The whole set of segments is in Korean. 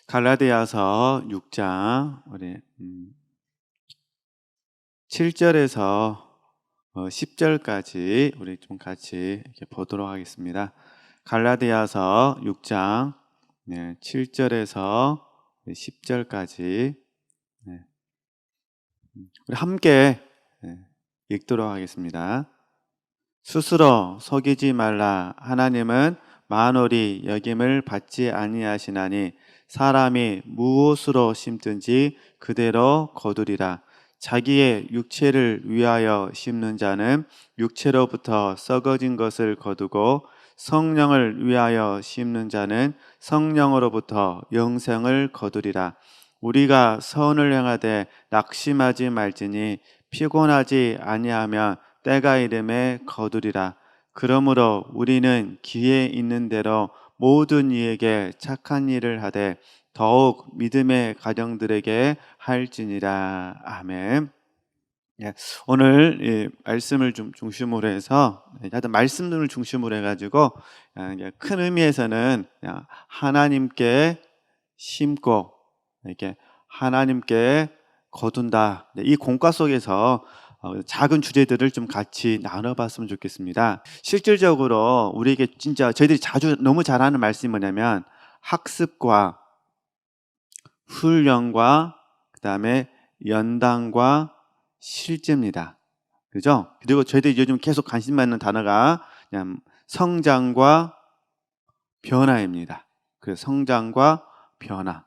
갈라디아서 6장 우리 7절에서 10절까지 우리 좀 같이 이렇게 보도록 하겠습니다. 갈라디아서 6장 7절에서 10절까지 우리 함께 읽도록 하겠습니다. 스스로 속이지 말라. 하나님은 만홀히 여김을 받지 아니하시나니 사람이 무엇으로 심든지 그대로 거두리라. 자기의 육체를 위하여 심는 자는 육체로부터 썩어진 것을 거두고 성령을 위하여 심는 자는 성령으로부터 영생을 거두리라. 우리가 선을 행하되 낙심하지 말지니 피곤하지 아니하면 때가 이름에 거두리라. 그러므로 우리는 기회 있는 대로 모든 이에게 착한 일을 하되 더욱 믿음의 가정들에게 할지니라. 아멘. 오늘 말씀을 좀 중심으로 해서, 하여튼 말씀을 중심으로 해가지고 큰 의미에서는 하나님께 심고 이렇게 하나님께 거둔다. 이 공과 속에서 작은 주제들을 좀 같이 나눠봤으면 좋겠습니다. 실질적으로 우리에게 진짜 저희들이 자주 너무 잘하는 말씀이 뭐냐면 학습과 훈련과 그 다음에 연단과 실제입니다. 그죠? 그리고 저희들이 요즘 계속 관심 받는 단어가 그냥 성장과 변화입니다. 그 성장과 변화.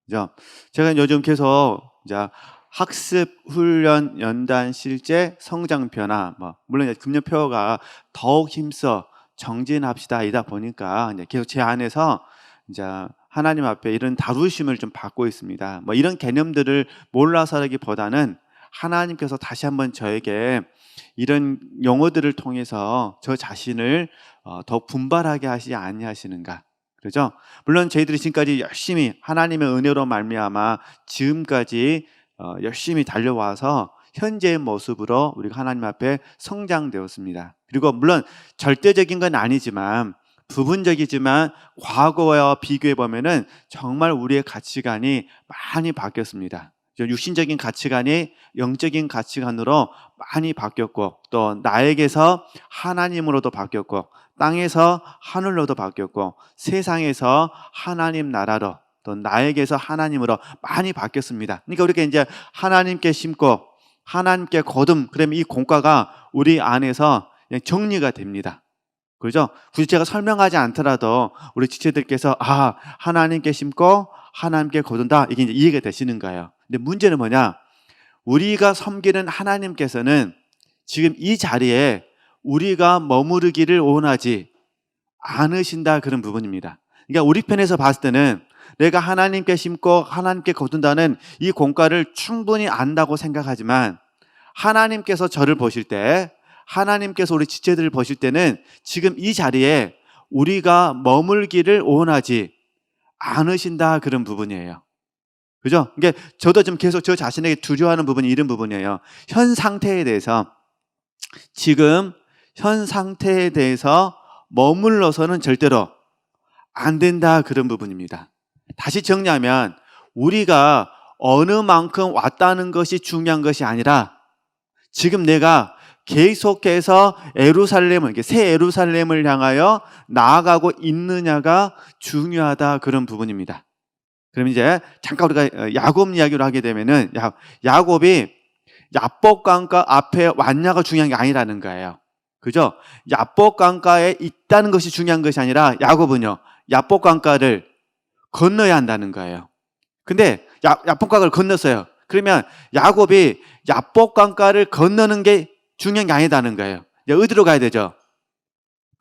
그죠? 제가 요즘 계속 이제 학습, 훈련, 연단, 실제, 성장, 변화. 물론 금년표어가 더욱 힘써 정진합시다 이다 보니까 이제 계속 제 안에서 이제 하나님 앞에 이런 다루심을 좀 받고 있습니다. 이런 개념들을 몰라서라기보다는 하나님께서 다시 한번 저에게 이런 용어들을 통해서 저 자신을 더 분발하게 하시지 아니하시는가. 그렇죠? 물론 저희들이 지금까지 열심히 하나님의 은혜로 말미암아 지금까지 열심히 달려와서 현재의 모습으로 우리가 하나님 앞에 성장되었습니다. 그리고 물론 절대적인 건 아니지만 부분적이지만 과거와 비교해 보면은 정말 우리의 가치관이 많이 바뀌었습니다. 육신적인 가치관이 영적인 가치관으로 많이 바뀌었고, 또 나에게서 하나님으로도 바뀌었고, 땅에서 하늘로도 바뀌었고, 세상에서 하나님 나라로, 또 나에게서 하나님으로 많이 바뀌었습니다. 그러니까 우리가 이제 하나님께 심고 하나님께 거둠, 그러면 이 공과가 우리 안에서 그냥 정리가 됩니다. 그렇죠? 굳이 제가 설명하지 않더라도 우리 지체들께서 하나님께 심고 하나님께 거둔다, 이게 이제 이해가 되시는 거예요. 근데 문제는 뭐냐? 우리가 섬기는 하나님께서는 지금 이 자리에 우리가 머무르기를 원하지 않으신다, 그런 부분입니다. 그러니까 우리 편에서 봤을 때는 내가 하나님께 심고 하나님께 거둔다는 이 공과를 충분히 안다고 생각하지만, 하나님께서 저를 보실 때, 하나님께서 우리 지체들을 보실 때는 지금 이 자리에 우리가 머물기를 원하지 않으신다, 그런 부분이에요. 그죠? 그러니까 저도 좀 계속 저 자신에게 두려워하는 부분이 이런 부분이에요. 현 상태에 대해서, 지금 현 상태에 대해서 머물러서는 절대로 안 된다, 그런 부분입니다. 다시 정리하면 우리가 어느 만큼 왔다는 것이 중요한 것이 아니라 지금 내가 계속해서 새 예루살렘을 향하여 나아가고 있느냐가 중요하다, 그런 부분입니다. 그럼 이제 잠깐 우리가 야곱 이야기를 하게 되면은 야곱이 야복강가 앞에 왔냐가 중요한 게 아니라는 거예요. 그죠? 야복강가에 있다는 것이 중요한 것이 아니라 야곱은요, 야복강가를 건너야 한다는 거예요. 근데 야복강가를 건넜어요. 그러면 야곱이 야복강가를 건너는 게 중요한 게 아니다는 거예요. 어디로 가야 되죠?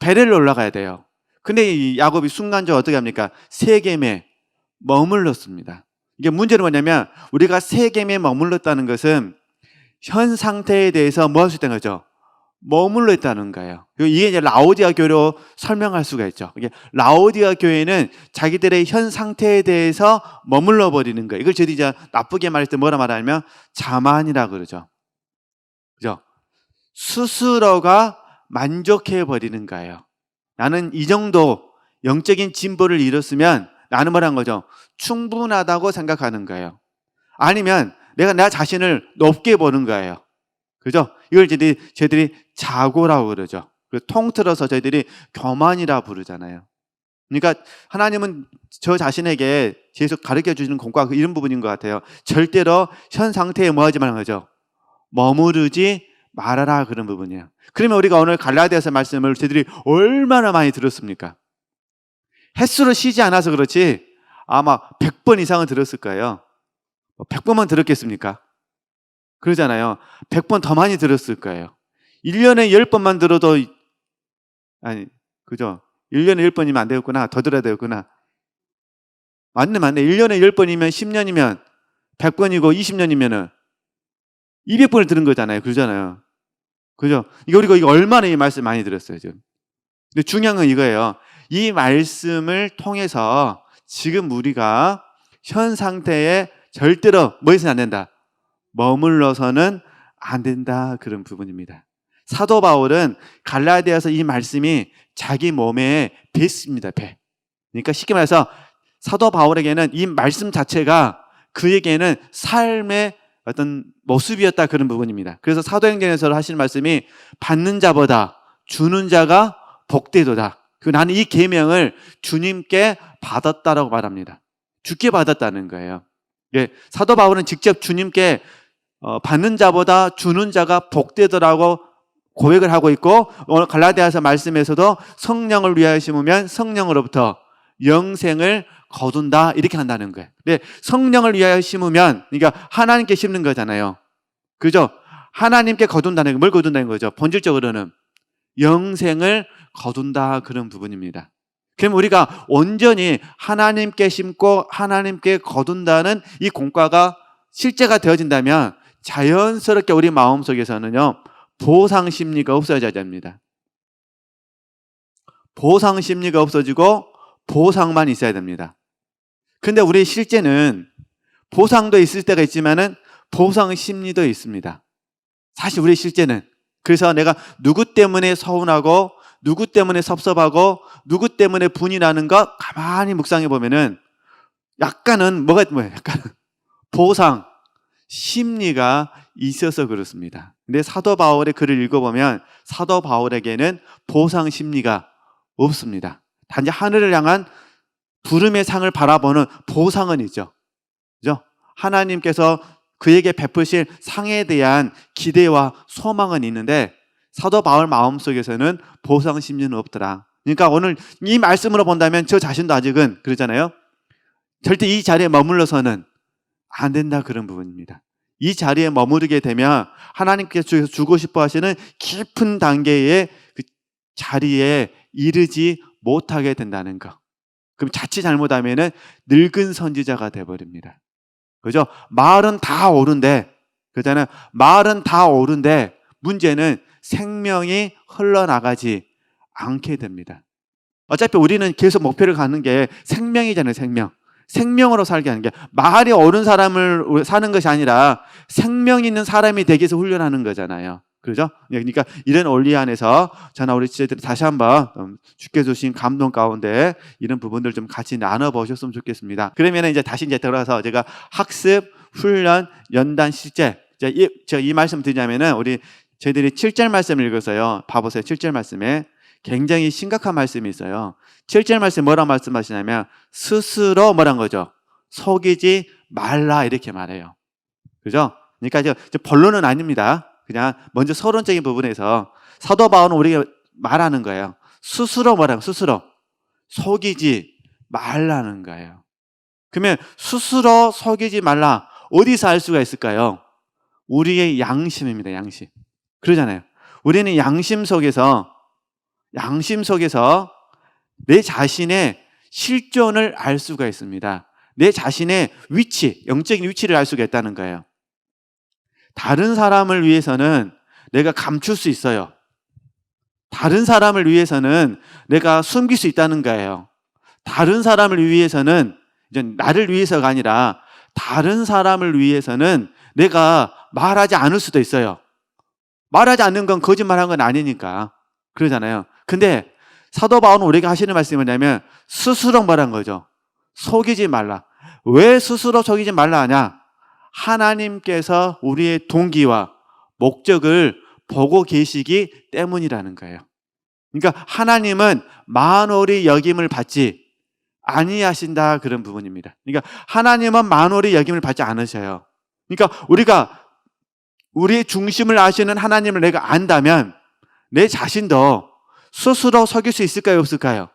베델로 올라가야 돼요. 근데 이 야곱이 순간적으로 어떻게 합니까? 세겜에 머물렀습니다. 이게 문제는 뭐냐면 우리가 세겜에 머물렀다는 것은 현 상태에 대해서 뭐 할 수 있다는 거죠? 머물러 있다는 거예요. 이게 이제 라오디아 교회로 설명할 수가 있죠. 이게 라오디아 교회는 자기들의 현 상태에 대해서 머물러 버리는 거예요. 이걸 저희들이 이제 나쁘게 말할 때 뭐라 말하냐면 자만이라 그러죠. 그죠? 스스로가 만족해 버리는 거예요. 나는 이 정도 영적인 진보를 이뤘으면 나는 뭐라는 거죠? 충분하다고 생각하는 거예요. 아니면 내가 나 자신을 높게 보는 거예요. 그죠? 이걸 저희들이 자고라고 그러죠. 통틀어서 저희들이 교만이라 부르잖아요. 그러니까 하나님은 저 자신에게 계속 가르쳐 주시는 공과가 이런 부분인 것 같아요. 절대로 현 상태에 뭐 하지 말라는 거죠? 머무르지 말아라, 그런 부분이에요. 그러면 우리가 오늘 갈라디아서 말씀을 저희들이 얼마나 많이 들었습니까? 횟수로 쉬지 않아서 그렇지 아마 100번 이상은 들었을 거예요. 100번만 들었겠습니까? 그러잖아요. 100번 더 많이 들었을 거예요. 1년에 10번만 들어도, 아니, 그죠? 1년에 10번이면 안 되겠구나. 더 들어야 되겠구나. 맞네. 1년에 10번이면 10년이면 100번이고 20년이면은 200번을 들은 거잖아요. 그러잖아요. 그죠? 우리가 이거 얼마나 이 말씀 많이 들었어요, 지금. 근데 중요한 건 이거예요. 이 말씀을 통해서 지금 우리가 현 상태에 절대로 뭐 해서는 안 된다? 머물러서는 안 된다, 그런 부분입니다. 사도 바울은 갈라디아서 이 말씀이 자기 몸에 뱄습니다. 배. 그러니까 쉽게 말해서 사도 바울에게는 이 말씀 자체가 그에게는 삶의 어떤 모습이었다, 그런 부분입니다. 그래서 사도행전에서 하시는 말씀이 받는 자보다 주는 자가 복되도다. 나는 이 계명을 주님께 받았다라고 말합니다. 주께 받았다는 거예요. 예, 사도 바울은 직접 주님께 받는 자보다 주는 자가 복되더라고 고백을 하고 있고, 오늘 갈라디아서 말씀에서도 성령을 위하여 심으면 성령으로부터 영생을 거둔다, 이렇게 한다는 거예요. 근데 성령을 위하여 심으면, 그러니까 하나님께 심는 거잖아요. 그죠? 하나님께 거둔다는 거, 뭘 거둔다는 거죠? 본질적으로는 영생을 거둔다, 그런 부분입니다. 그럼 우리가 온전히 하나님께 심고 하나님께 거둔다는 이 공과가 실제가 되어진다면 자연스럽게 우리 마음속에서는요, 보상심리가 없어져야 됩니다. 보상심리가 없어지고 보상만 있어야 됩니다. 근데 우리 실제는 보상도 있을 때가 있지만은 보상심리도 있습니다. 사실 우리 실제는. 그래서 내가 누구 때문에 서운하고 누구 때문에 섭섭하고 누구 때문에 분이 나는 거 가만히 묵상해 보면은 약간은 약간 보상 심리가 있어서 그렇습니다. 근데 사도 바울의 글을 읽어보면 사도 바울에게는 보상 심리가 없습니다. 단지 하늘을 향한 부름의 상을 바라보는 보상은 있죠. 그죠? 하나님께서 그에게 베푸실 상에 대한 기대와 소망은 있는데 사도 바울 마음속에서는 보상 심리는 없더라. 그러니까 오늘 이 말씀으로 본다면 저 자신도 아직은 그러잖아요. 절대 이 자리에 머물러서는 안 된다, 그런 부분입니다. 이 자리에 머무르게 되면 하나님께서 주고 싶어 하시는 깊은 단계의 그 자리에 이르지 못하게 된다는 거. 그럼 자칫 잘못하면은 늙은 선지자가 돼버립니다. 그죠? 말은 다 옳은데, 그잖아요. 말은 다 옳은데 문제는 생명이 흘러나가지 않게 됩니다. 어차피 우리는 계속 목표를 가는 게 생명이잖아요, 생명. 생명으로 살게 하는 게, 말이 옳은 사람을 사는 것이 아니라 생명 있는 사람이 되기 위해서 훈련하는 거잖아요. 그렇죠? 그러니까 이런 원리 안에서 저나 우리 지체들이 다시 한번 주께 주신 감동 가운데 이런 부분들 좀 같이 나눠보셨으면 좋겠습니다. 그러면 이제 다시 들어가서 제가 학습, 훈련, 연단, 실제, 제가 이 말씀 드리자면은 저희들이 7절 말씀을 읽었어요. 봐보세요. 7절 말씀에 굉장히 심각한 말씀이 있어요. 7절 말씀에 뭐라고 말씀하시냐면 스스로 뭐란 거죠? 속이지 말라, 이렇게 말해요. 그죠? 그러니까 본론은 아닙니다. 그냥 먼저 서론적인 부분에서 사도 바울은 우리가 말하는 거예요. 스스로 뭐라고? 스스로 속이지 말라는 거예요. 그러면 스스로 속이지 말라, 어디서 알 수가 있을까요? 우리의 양심입니다. 양심. 그러잖아요. 우리는 양심 속에서 내 자신의 실존을 알 수가 있습니다. 내 자신의 위치, 영적인 위치를 알 수가 있다는 거예요. 다른 사람을 위해서는 내가 감출 수 있어요. 다른 사람을 위해서는 내가 숨길 수 있다는 거예요. 다른 사람을 위해서는 이제 나를 위해서가 아니라 다른 사람을 위해서는 내가 말하지 않을 수도 있어요. 말하지 않는 건 거짓말한 건 아니니까. 그러잖아요. 근데 사도 바울은 우리가 하시는 말씀이 뭐냐면 스스로 말한 거죠. 속이지 말라. 왜 스스로 속이지 말라 하냐? 하나님께서 우리의 동기와 목적을 보고 계시기 때문이라는 거예요. 그러니까 하나님은 만홀히 여김을 받지 아니하신다, 그런 부분입니다. 그러니까 하나님은 만홀히 여김을 받지 않으셔요. 그러니까 우리가 우리의 중심을 아시는 하나님을 내가 안다면 내 자신도 스스로 속일 수 있을까요, 없을까요?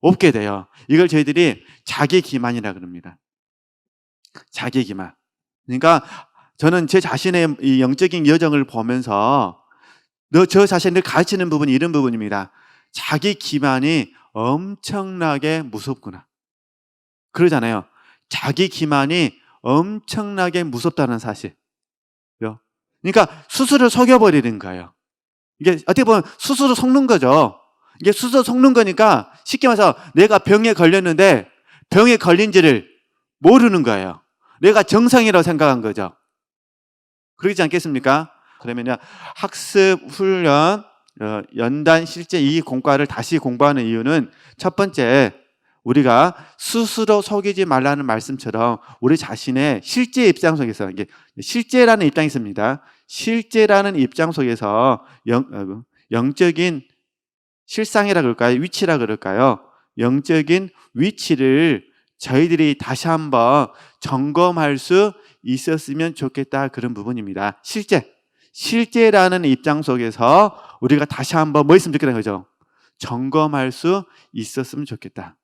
없게 돼요. 이걸 저희들이 자기 기만이라 그럽니다. 자기 기만. 그러니까 저는 제 자신의 이 영적인 여정을 보면서 저 자신을 가르치는 부분이 이런 부분입니다. 자기 기만이 엄청나게 무섭구나. 그러잖아요. 자기 기만이 엄청나게 무섭다는 사실. 그러니까 스스로 속여버리는 거예요. 이게 어떻게 보면 스스로 속는 거죠. 이게 스스로 속는 거니까 쉽게 말해서 내가 병에 걸렸는데 병에 걸린지를 모르는 거예요. 내가 정상이라고 생각한 거죠. 그러지 않겠습니까? 그러면요, 학습, 훈련, 연단, 실제 이 공과를 다시 공부하는 이유는 첫 번째, 우리가 스스로 속이지 말라는 말씀처럼 우리 자신의 실제 입장 속에서, 이게 실제라는 입장이 있습니다. 실제라는 입장 속에서 영적인 실상이라 그럴까요? 위치라 그럴까요? 영적인 위치를 저희들이 다시 한번 점검할 수 있었으면 좋겠다, 그런 부분입니다. 실제라는 입장 속에서 우리가 다시 한번 뭐 있으면 좋겠다는 거죠? 점검할 수 있었으면 좋겠다.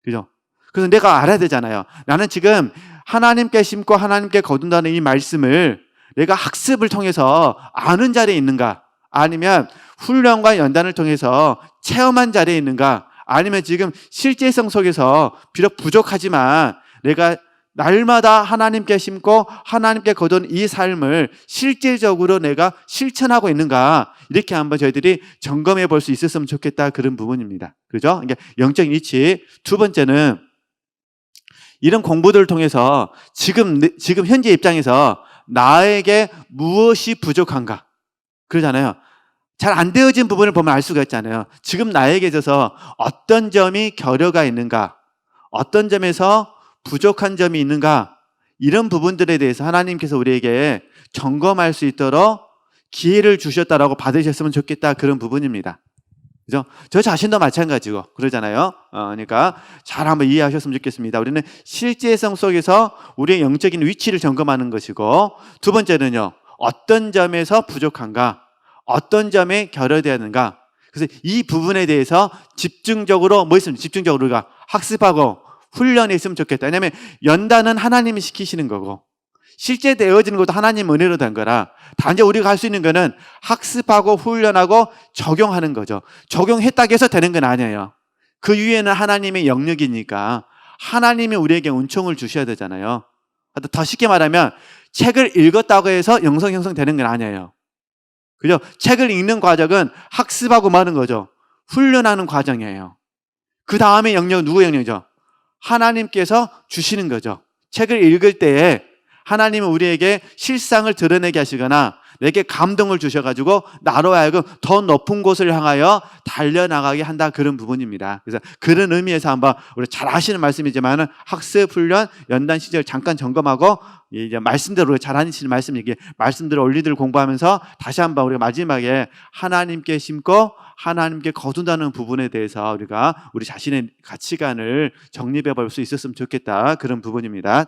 그죠? 그래서 내가 알아야 되잖아요. 나는 지금 하나님께 심고 하나님께 거둔다는 이 말씀을 내가 학습을 통해서 아는 자리에 있는가? 아니면 훈련과 연단을 통해서 체험한 자리에 있는가? 아니면 지금 실제성 속에서 비록 부족하지만 내가 날마다 하나님께 심고 하나님께 거둔 이 삶을 실제적으로 내가 실천하고 있는가? 이렇게 한번 저희들이 점검해 볼 수 있었으면 좋겠다, 그런 부분입니다. 그죠? 그러니까 영적인 위치. 두 번째는 이런 공부들을 통해서 지금 현재 입장에서 나에게 무엇이 부족한가? 그러잖아요. 잘 안 되어진 부분을 보면 알 수가 있잖아요. 지금 나에게 있어서 어떤 점이 결여가 있는가? 어떤 점에서 부족한 점이 있는가? 이런 부분들에 대해서 하나님께서 우리에게 점검할 수 있도록 기회를 주셨다라고 받으셨으면 좋겠다, 그런 부분입니다. 그죠? 저 자신도 마찬가지고 그러잖아요. 그러니까 잘 한번 이해하셨으면 좋겠습니다. 우리는 실제성 속에서 우리의 영적인 위치를 점검하는 것이고, 두 번째는요, 어떤 점에서 부족한가? 어떤 점에 결여되어야 하는가? 그래서 이 부분에 대해서 집중적으로 뭐 있습니까? 집중적으로 우리가 학습하고 훈련이 있으면 좋겠다. 왜냐하면 연단은 하나님이 시키시는 거고 실제 되어지는 것도 하나님 은혜로 된 거라, 단지 우리가 할 수 있는 거는 학습하고 훈련하고 적용하는 거죠. 적용했다고 해서 되는 건 아니에요. 그 위에는 하나님의 영역이니까 하나님이 우리에게 은총을 주셔야 되잖아요. 더 쉽게 말하면 책을 읽었다고 해서 영성 형성되는 건 아니에요. 그죠? 책을 읽는 과정은 학습하고 마는 거죠. 훈련하는 과정이에요. 그 다음에 영역은 누구의 영역이죠? 하나님께서 주시는 거죠. 책을 읽을 때에 하나님은 우리에게 실상을 드러내게 하시거나 내게 감동을 주셔가지고 나로 하여금 더 높은 곳을 향하여 달려나가게 한다, 그런 부분입니다. 그래서 그런 의미에서 한번 우리 잘 아시는 말씀이지만 학습, 훈련, 연단 시절 잠깐 점검하고 이제 말씀대로 잘 하시는 말씀, 이게 말씀대로 원리들을 공부하면서 다시 한번 우리가 마지막에 하나님께 심고 하나님께 거둔다는 부분에 대해서 우리가 우리 자신의 가치관을 정립해 볼 수 있었으면 좋겠다, 그런 부분입니다.